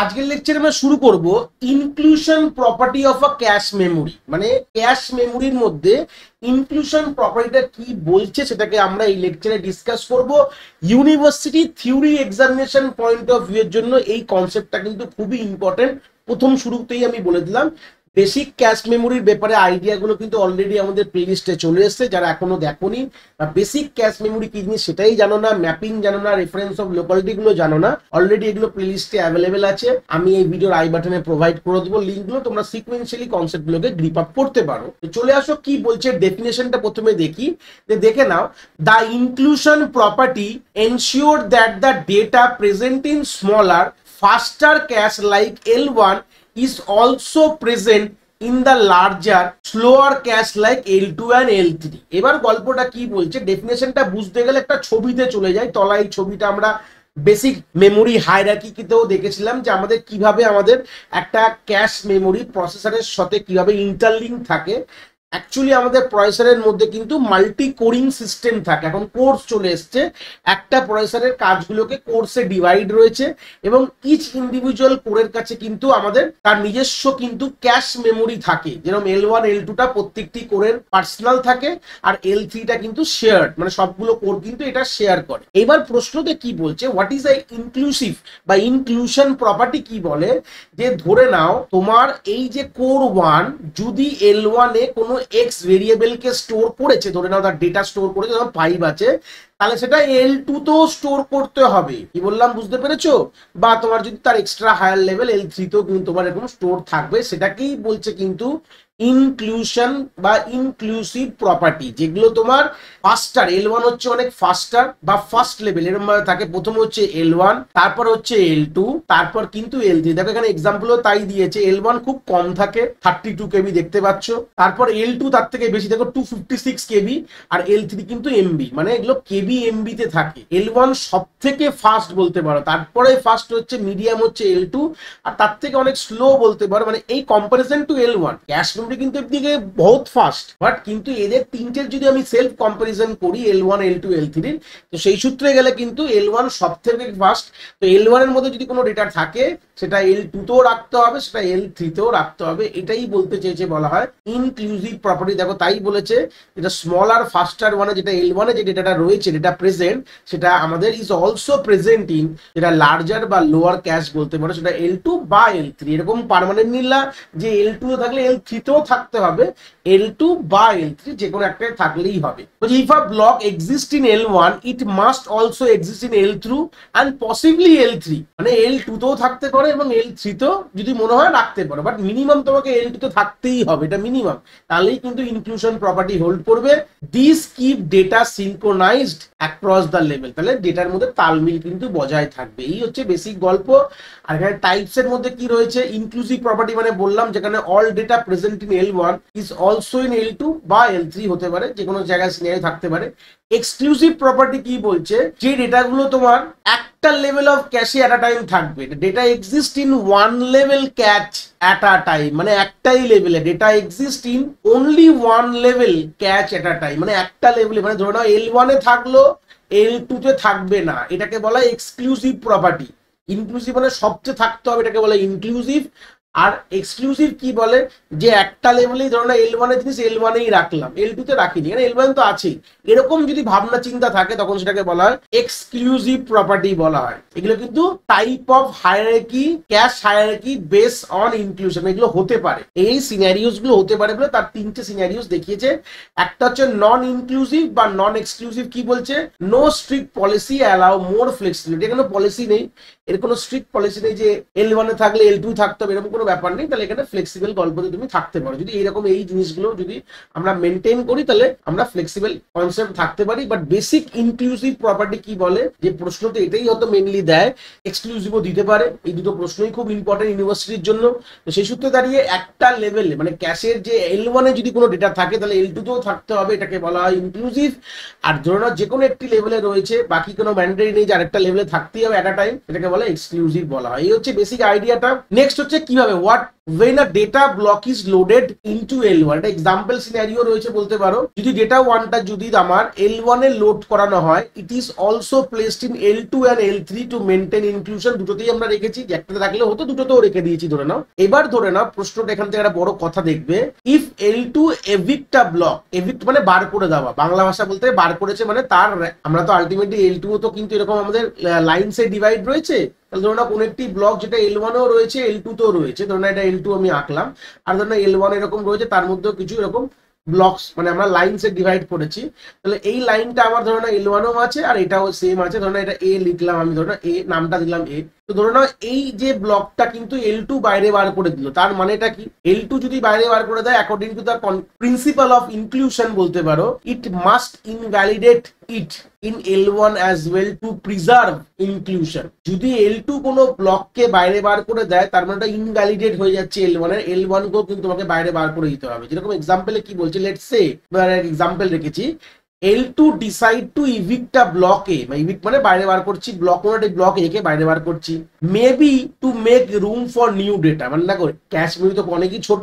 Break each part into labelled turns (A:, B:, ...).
A: আজকের লেকচারে আমরা শুরু করব inclusion property of a cache memory. মানে ক্যাশ মেমোরির মধ্যে ইনক্লুশন প্রপার্টিটা কি বলছে সেটাকে আমরা এই লেকচারে ডিসকাস করব। University theory examination point of view এর জন্য এই কনসেপ্টটা কিন্তু খুবই ইম্পর্টেন্ট। প্রথম শুরুতেই আমি বলে দিলাম, বেসিক ক্যাশ মেমোরির ব্যাপারে আইডিয়াগুলো কিন্তু অলরেডি আমাদের প্লেলিস্টে চলে এসেছে। যারা এখনো দেখোনি বা বেসিক ক্যাশ মেমোরি কি জিনিস সেটাই জানো না, ম্যাপিং জানো না, রেফারেন্স অফ লোকালিটি গুলো জানো না, অলরেডি এগুলো প্লেলিস্টে অ্যাভেলেবেল আছে। আমি এই ভিডিওর আই বাটনে প্রোভাইড করে দেবো লিঙ্কগুলো, তোমরা সিকোয়েন্সিয়ালি কনসেপ্টগুলোকে গ্রিপ আপ করতে পারো। তো চলে আসো, কি বলছে ডেফিনেশনটা প্রথমে দেখি। দেখে নাও, the inclusion property ensure that the data present in smaller faster cache like L1 is also present in the larger slower cache like L2 and L3। এবার গল্পটা কি বলছে, ডেফিনেশনটা বুঝতে গেলে একটা ছবিতে চলে যায়। তলায় এই ছবিটা আমরা বেসিক মেমোরি হায়ারার্কিতেও দেখেছিলাম যে আমাদের কিভাবে আমাদের একটা ক্যাশ মেমোরি প্রসেসরের সাথে কিভাবে ইন্টারলিঙ্ক থাকে। অ্যাকচুয়ালি আমাদের প্রসেসরের মধ্যে কিন্তু মাল্টি কোরিং সিস্টেম থাকে। এখন কোর্স চলে এসছে, একটা প্রসেসরের কাজগুলোকে কোর্সে ডিভাইড রয়েছে এবং ইচ ইন্ডিভিজুয়াল কোরের কাছে কিন্তু আমাদের তার নিজস্ব কিন্তু ক্যাশ মেমোরি থাকে। যেরকম L1 L2টা প্রত্যেকটি কোরের পার্সোনাল থাকে, আর L3টা কিন্তু শেয়ার্ড, মানে সবগুলো কোর কিন্তু এটা শেয়ার করে। এবার প্রশ্নতে কি বলছে, হোয়াট ইজ আ ইনক্লুসিভ বা ইনক্লুশন প্রপার্টি কি বলে, যে ধরে নাও তোমার এই যে কোর 1 যদি L1 এ কোনো এক্স ভেরিয়েবলকে স্টোর করেছে, ধরে নাও তার ডেটা স্টোর করেছে, যেমন 5 আছে, তাহলে সেটা L2 তেও স্টোর করতে হবে। কি বললাম বুঝতে পেরেছো? বা তোমার যদি তার এক্সট্রা হায়ার লেভেল L3 তেও কিন্তু তোমার এরকম স্টোর থাকবে। সেটাকেই বলছে কিন্তু ইনক্লুশন বা ইনক্লুসিভ প্রপার্টি। যেগুলো তোমার ফাস্টার, L1 হচ্ছে অনেক ফাস্টার বা ফার্স্ট লেভেল এরকম ভাবে থাকে। প্রথম হচ্ছে L1, তারপর হচ্ছে L2, তারপর কিন্তু L3। দেখো এখানে এক্সাম্পলও তাই দিয়েছে। L1 খুব কম থাকে, 32 কেবি দেখতে পাচ্ছ। তারপর L2 তার থেকে বেশি, দেখো 256 কেবি। আর L3 কিন্তু এমবি, মানে এগুলো কেবি এমবিতে থাকে। L1 সব থেকে ফাস্ট বলতে পারো, তারপরে ফাস্ট হচ্ছে মিডিয়াম হচ্ছে L2, আর তার থেকে অনেক স্লো বলতে পারো। মানে এই comparison two L1 cache memory কিন্তু এদিকে বহুত ফাস্ট, বাট কিন্তু এদের তিনটের যদি আমি সেলফ কম্পারিজন করি L1 L2 L3, তো সেই সূত্রে গেলে কিন্তু L1 সব থেকে ফাস্ট। তো L1 এর মধ্যে যদি কোনো ডেটা থাকে সেটা L2 তেও রাখতে হবে, সেটা L3 তেও রাখতে হবে। এটাই বলতে চেয়েছে, বলা হয় ইনক্লুসিভ প্রপার্টি। দেখো তাই বলেছে, যেটা স্মল আর ফাস্টার ওয়ানে যেটা L1 এ যে ডেটাটা রয়েছে, ডেটা প্রেজেন্ট, সেটা আমাদের ইজ অলসো প্রেজেন্ট ইন যেটা লার্জার বা লোয়ার ক্যাশ বলতে পারো, সেটা L2 বা L3। এরকম পার্মানেন্ট নিলা যে L2 থাকলে L3 তেও থাকতে হবে, L2 বা L3 যে কোনো একটা থাকলেই হবে। If a block exist in L1 it must also exist in L2 and possibly L3। মানে L2 তেও থাকতে পারে এবং L3 তেও যদি মনে হয় রাখতে পারো, বাট মিনিমাম তোমাকে L2 তে থাকতেই হবে, এটা মিনিমাম। তাহলেই কিন্তু ইনক্লুশন প্রপার্টি হোল্ড করবে। This keep data synchronised across the level. তাহলে ডেটার মধ্যে তালমিল কিন্তু বজায় থাকবে। এই হচ্ছে বেসিক গল্প। আর এখানে টাইপস এর মধ্যে কি রয়েছে, ইনক্লুসিভ প্রপার্টি মানে বললাম যেখানে all data present in L1 is also in L2 বা L3 হতে পারে, যে কোনো জায়গায় সিনারিও থাকতে পারে। এক্সক্লুসিভ প্রপার্টি কি বলছে, যে ডেটাগুলো তোমার একটা level of cache at a time থাকবে। Data exist in one level cache at a time, মানে একটাই লেভেলে data exist in only one level cache at a time, মানে একটা লেভেলে। মানে ধরে নাও L1 এ থাকলো, L2 তে থাকবে না, এটাকে বলা এক্সক্লুসিভ প্রপার্টি। ইনক্লুসিভ মানে সবচেয়ে থাকতে হবে, এটাকে বলা ইনক্লুসিভ। আর এক্সক্লুসিভ কি বলে, যে একটা লেভেলেই ধরো না L1 এর জিনিস L1 এই রাখলাম, L2 তে রাখিনি, কারণ L1 তো আছেই। এরকম যদি ভাবনা চিন্তা থাকে তখন সেটাকে বলা হয় এক্সক্লুসিভ প্রপার্টি বলা হয়। এগুলো কিন্তু type of hierarchy, cash hierarchy base on inclusion, এগুলো হতে পারে। এই সিনারিওস গুলো হতে পারে বলে তার তিনটে সিনারিওস দেখিয়েছে। একটা হচ্ছে নন ইনক্লুসিভ বা নন এক্সক্লুসিভ। কি বলছে, নো স্ট্রিক্ট পলিসি অ্যালাউ মোর ফ্লেক্সিবিলিটি। এখানে পলিসি নেই, এর কোনো স্ট্রিক্ট পলিসি নেই যে L1 এ থাকলে L2 থাকতে হবে, এরকম কোনো ব্যাপার নেই। তাহলে এখানে ফ্লেক্সিবল গল্পতে তুমি থাকতে পারো। যদি এইরকম এই জিনিসগুলো যদি আমরা মেনটেন করি, তাহলে আমরা ফ্লেক্সিবল কনসেপ্ট থাকতে পারি। বাট বেসিক ইনক্লুসিভ প্রপার্টি কি বলে, যে প্রশ্নতে এটাই হয়তো মেনলি দেয়, এক্সক্লুসিভও দিতে পারে। এই দুটো প্রশ্নই খুব ইম্পর্টেন্ট ইউনিভার্সিটির জন্য। তো সেই সূত্রে দাঁড়িয়ে একটা লেভেলে মানে ক্যাশের যে L1 এ যদি কোনো ডেটা থাকে তাহলে L2 তেও থাকতে হবে, এটাকে বলা হয় ইনক্লুসিভ। আর ধরো না যে কোনো একটি লেভেলে রয়েছে, বাকি কোনো ম্যান্ডেটরি নেই যে আরেকটা লেভেলে থাকতেই হবে এট আ টাইম, এটাকে বলা এক্সক্লুসিভ বলা হয়। এই হচ্ছে বেসিক আইডিয়াটা। নেক্সট হচ্ছে কিভাবে, what when a data block is loaded into L1, একটা এক্সাম্পল সিনারিও রয়েছে বলতে পারো, যদি ডেটা 1টা যদি আমার L1 এ লোড করানো হয়, it is also placed in L2 and L3 to maintain inclusion. দুটোতেই আমরা রেখেছি, একটাতে রাখলে হতো, দুটোতেও রেখে দিয়েছি ধরে নাও। এবার ধরে নাও প্রশ্নটা এখান থেকে একটা বড় কথা দেখবে, if L2 evict a block, evict মানে বার করে দেওয়া, বাংলা ভাষা বলতে বার করেছে মানে তার, আমরা তো আলটিমেটলি L2 তো কিন্তু এরকম আমাদের লাইনসে ডিভাইড রয়েছে, তাহলে ধরো না কোন একটি ব্লক যেটা L1 এও রয়েছে L2 তেও রয়েছে, ধরো না এটা L2 আমি আঁকলাম, আর ধরো না L1 এরকম রয়েছে, তার মধ্যেও কিছু এরকম ব্লকস মানে আমরা লাইনসে ডিভাইড করেছি। তাহলে এই লাইনটা আমার ধরো না L1 ও আছে আর এটাও সেম আছে, ধরো না এটা A লিখলাম আমি, ধরো না A নামটা দিলাম A। তো ধরো না এই যে ব্লকটা কিন্তু L2 বাইরে বার করে দিল, তার মানেটা কি, L2 যদি বাইরে বার করে দেয় according to the principal of inclusion বলতে পারো, it must invalidate it in L1 as well to preserve inclusion। যদি L2 কোনো ব্লককে বাইরে বার করে দেয় তার মানে ওটা ইনভ্যালিডেট হয়ে যাচ্ছে L1 এর, L1 কেও কিন্তু তোমাকে বাইরে বার করে দিতে হবে। যেরকম এক্সাম্পলে কি বলছে, লেটস সে এক্সাম্পল রেখেছি, L2 decide to evict a block A, evict মানে বাইরে বার করছি, ব্লক ওনার ব্লক A কে বাইরে বার করছি, maybe to make room for new data. মানে দেখো ক্যাশ মেমরি তো অনেকই ছোট,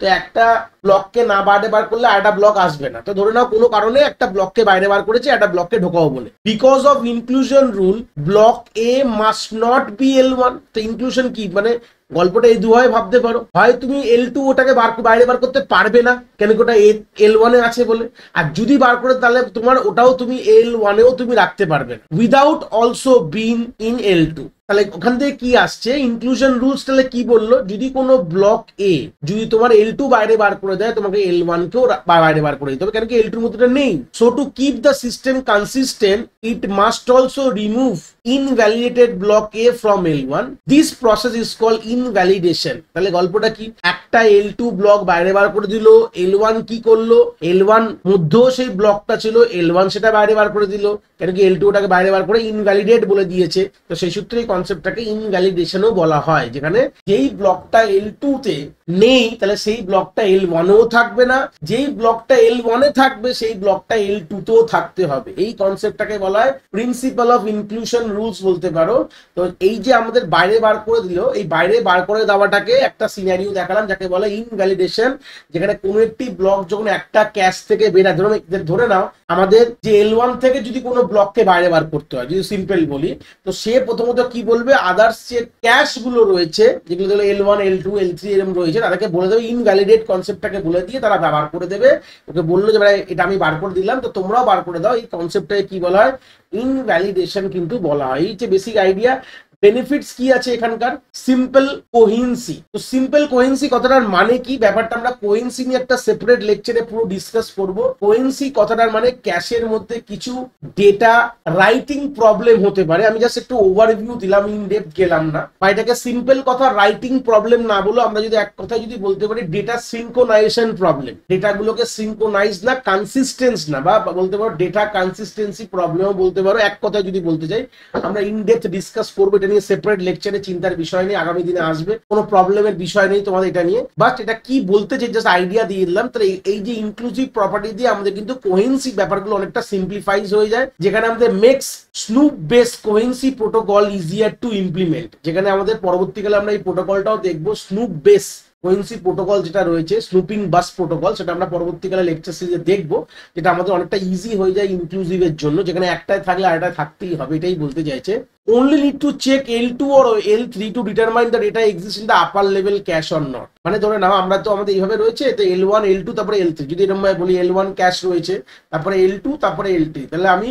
A: তো একটা ব্লককে না বাইরে বার করলে একটা ব্লক আসবে না, তো ধরে নাও কোনো কারণে একটা ব্লককে বাইরে বার করেছে একটা ব্লককে ঢোকাও বলে, because of inclusion rule block A must not be L1। তো ইনক্লুশন কি মানে গল্পটা এই দুভাবে ভাবতে পারো, হয় তুমি L2 ওটাকে বাইরে বার করতে পারবে না কেন কি ওটা L1 এ আছে বলে, আর যদি বার করে তাহলে তোমার ওটাও তুমি L1 এও তুমি রাখতে পারবে না, without also been in L2। তাহলে ওখান থেকে কি আসছে, ইনক্লুশন রুলস তাহলে কি বললো, যদি কোনো ব্লক A যদি তোমার L2 বাইরে বার করে দেয় তোমাকে L1 কেও বাইরে বার করে দিতে হবে, কেন কি L2 এর মধ্যে নেই। So to keep the system consistent it must also remove invalidated block A from L1। This process is called invalidation. তাহলে গল্পটা কি, একটা L2 ব্লক বাইরে বার করে দিল, L1 কি করলো, L1 মধ্যেও সেই ব্লকটা ছিল, L1 সেটা বাইরে বার করে দিল, কেন কি L2 ওটাকে বাইরে বার করে ইনভ্যালিডেট বলে দিয়েছে। তো সেই সূত্রেই কনসেপ্টটাকে ইনভ্যালিডেশনও বলা হয়, যেখানে যেই ব্লকটা L2 তে নেই তাহলে সেই ব্লকটা L1 এও থাকবে না, যেই ব্লকটা L1 এ থাকবে সেই ব্লকটা L2 তেও থাকতে হবে। এই কনসেপ্টটাকে বলা হয় প্রিন্সিপাল অফ ইনক্লুশন রুলস বলতে পারো। তো এই যে আমাদের বাইরে বার করে দিল, এই বাইরে বার করে দেওয়াটাকে একটা সিনারিও দেখালাম যাকে বলে ইনভ্যালিডেশন, যেখানে কোনো একটি ব্লক যখন একটা ক্যাশ থেকে বেরায়, ধরে নাও আমাদের যে L1 থেকে যদি কোনো ব্লককে বাইরে বার করতে হয়, যদি সিম্পল বলি, তো সে প্রথমত কি বলবে, আদার্স যে ক্যাশ গুলো রয়েছে যেগুলো ধরো L1 L2 L3 এরকম রয়েছে তাদেরকে বলে দেবে ইনভ্যালিডেট কনসেপ্টটাকে বলে দিয়ে তারা বার করে দেবে, ওকে বললো যে ভাই এটা আমি বার করে দিলাম তো তোমরাও বার করে দাও। এই কনসেপ্টটাকে কি বলা হয়, ইনভ্যালিডেশন কিন্তু বলা হয়। এই যে বেসিক আইডিয়া। বেনিফিটস কি আছে এখানকার, সিম্পল কোহেন্সি। তো সিম্পল কোহেন্সি কথাটার মানে কি, ব্যাপারটা আমরা কোহেন্সি নিয়ে একটা সেপারেট লেকচারে পুরো ডিসকাস করব। কোহেন্সি কথাটার মানে ক্যাশের মধ্যে কিছু ডেটা রাইটিং প্রবলেম হতে পারে, আমি জাস্ট একটু ওভারভিউ দিলাম, ইন ডেপথ গেলাম না, বা এটাকে সিম্পল কথা রাইটিং প্রবলেম না বলো, আমরা যদি এক কথা যদি বলতে পারি ডেটা সিনক্রোনাইজেশন প্রবলেম, ডেটাগুলোকে সিনক্রোনাইজ না কনসিস্টেন্স না, বা বলতে পারো ডেটা কনসিস্টেন্সি প্রবলেমও বলতে পারো। এক কথা যদি বলতে চাই আমরা ইন ডেপথ ডিসকাস করবো, এটা নিয়ে সেপারেট লেকচারে, চিন্তার বিষয় নেই, আগামী দিনে আসবে, কোনো প্রবলেমের বিষয় নেই তোমাদের এটা নিয়ে, বাট এটা কি বলতে চাই জাস্ট আইডিয়া দিয়ে দিলাম। তাহলে এই যে ইনক্লুসিভ প্রপার্টি দিয়ে আমাদের কিন্তু কোহেন্সি ব্যাপারগুলো অনেকটা সিম্পলিফাইজ হয়ে যায়, যেখানে আমাদের makes snoop based coherency protocol easier to implement, যেখানে আমাদের পরবর্তীকালে আমরা এই প্রোটোকলটাও দেখবো, স্নুপ বেস কোহেন্সি প্রোটোকল যেটা রয়েছে, স্নুপিং বাস প্রোটোকল, সেটা আমরা পরবর্তীকালে লেকচার সিরিজে দেখবো, যেটা আমাদের অনেকটা ইজি হয়ে যায় ইনক্লুসিভের জন্য, যেখানে একটাই থাকলে আরেকটাই থাকতেই হবে, এটাই বলতে চাইছে। only need to check L2 or L3 to determine the data exists in the upper level cache or not। মানে ধরে নাও আমরা তো আমাদের এইভাবে রয়েছে, তো L1 L2 তারপরে L3, যদি এরকম বলি L1 ক্যাশ রয়েছে তারপরে L2 তারপরে L3, তাহলে আমি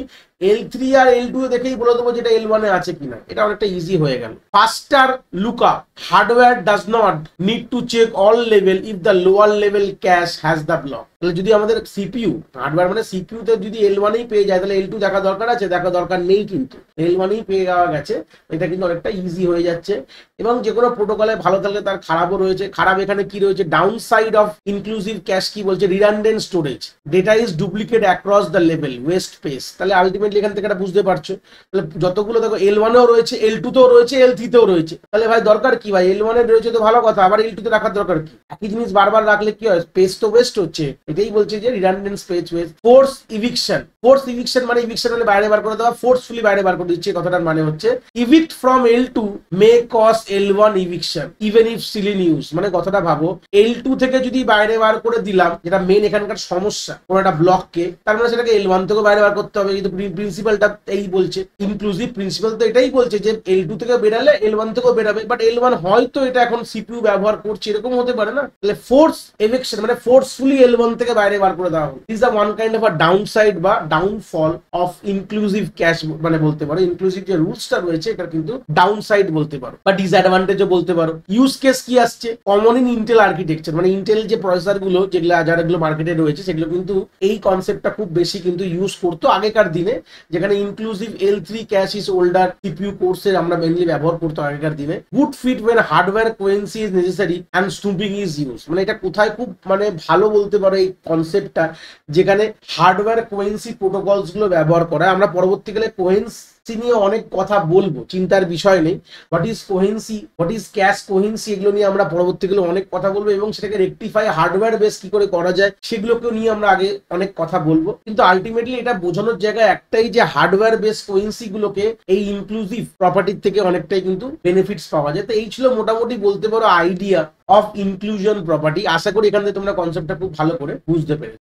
A: L3 আর L2 দেখেই বলে দেবো যেটা L1 এ আছে কিনা, এটা অনেকটা ইজি হয়ে গেল। Faster lookup, hardware does not need to check all level if the lower level cache has the block. তাহলে যদি আমাদের সিপিইউ, হার্ডওয়্যার মানে সিপিইউ তে যদি L1 এই পেয়ে যায় তাহলে L2 দেখা দরকার আছে, দেখা দরকার নেই, কিন্তু L1 এই পেয়ে যাওয়া গেছে, এটা কিন্তু অনেকটা ইজি হয়ে যাচ্ছে। এবং যে কোনো প্রোটোকলে ভালো থাকলে তার খারাপও রয়েছে। খারাপ এখানে কি রয়েছে, down side of inclusive cash কি বলছে, redundant storage, data is duplicate across the level, West space. তাহলে আলটিমেটলি এখান থেকে এটা বুঝতে পারছো, তাহলে যতগুলো দেখো L1 এও রয়েছে, L2 তেও রয়েছে, L3 তেও রয়েছে, তাহলে ভাই দরকার কি ভাই, L1 এ রয়েছে তো ভালো কথা, আবার L2 তে রাখার দরকার কি, একই জিনিস বারবার রাখলে কি হয়, স্পেস তো ওয়েস্ট হচ্ছে। এটাই বলছে যে redundant space ways. Force eviction মানে ইভিকশন মানে বাইরে বার করে দেওয়া, ফোর্সফুলি বাইরে বার করে দিচ্ছে, কথাটার মানে হচ্ছে evict from L2 may cause L1 eviction even if still in use. মানে কথাটা ভাবো, L2 থেকে যদি বাইরে বার করে দিলাম, যেটা মেন এখানকার সমস্যা কোন একটা ব্লককে, তার মানে সেটাকে L1 থেকে বাইরে বার করতে হবে। কিন্তু প্রিন্সিপালটা এই বলছে, ইনক্লুসিভ প্রিন্সিপাল তো এটাই বলছে যে L2 থেকে বেরালে L1 থেকেও বেরাবে, বাট L1 হয়তো এটা এখন সিপিইউ ব্যবহার করছে, এরকম হতে পারে না। তাহলে ফোর্স এভিকশন মানে ফোর্সফুলি L1 থেকে বাইরে বার করে দেওয়া হবে। Is the one kind of a downside বা ডাউনফল অফ ইনক্লুসিভ ক্যাশ, মানে বলতে পারো ইনক্লুসিভ যে রুলসটা রয়েছে এটা কিন্তু ডাউনসাইড বলতে পারো বা ডিসঅ্যাডভান্টেজও বলতে পারো। ইউজ কেস কি আসছে, কমন ইন ইন্টেল আর্কিটেকচার, মানে ইন্টেল যে প্রসেসর গুলো যেগুলো যারাগুলো মার্কেটে রয়েছে সেগুলো কিন্তু এই কনসেপ্টটা খুব বেশি কিন্তু ইউজ করতো আগেকার দিনে, যেখানে inclusive L3 cache is older CPU কোর্সের আমরা মেনলি ব্যবহার করতো আগেকার দিনে। Good fit when hardware coherency is necessary and snooping is use. মানে এটা কোথায় খুব মানে ভালো বলতে পারো এই কনসেপ্টটা, যেখানে হার্ডওয়্যার কোয়েন্সি প্রোটোকলস গুলো ব্যবহার করা। আমরা পরবর্তীকালে কোহেন্সি নিয়ে অনেক কথা বলবো, চিন্তার বিষয় নেই। What is coherency, what is cache coherency, এগুলো নিয়ে আমরা পরবর্তীকালে অনেক কথা বলবো, এবং সেটাকে রেকটিফাই হার্ডওয়্যার বেস কি করে করা যায় সেগুলোকেও নিয়ে আমরা আগে অনেক কথা বলবো। কিন্তু আলটিমেটলি এটা বোঝানোর জায়গা একটাই, যে হার্ডওয়্যার বেস কোহেন্সি গুলোকে এই ইনক্লুসিভ প্রপার্টির থেকে অনেকটাই কিন্তু বেনিফিটস পাওয়া যায়। তো এই ছিল মোটামুটি বলতে পারো আইডিয়া অফ ইনক্লুশন প্রপার্টি। আশা করি এখান থেকে তোমরা কনসেপ্টটা খুব ভালো করে বুঝতে পেরেছো।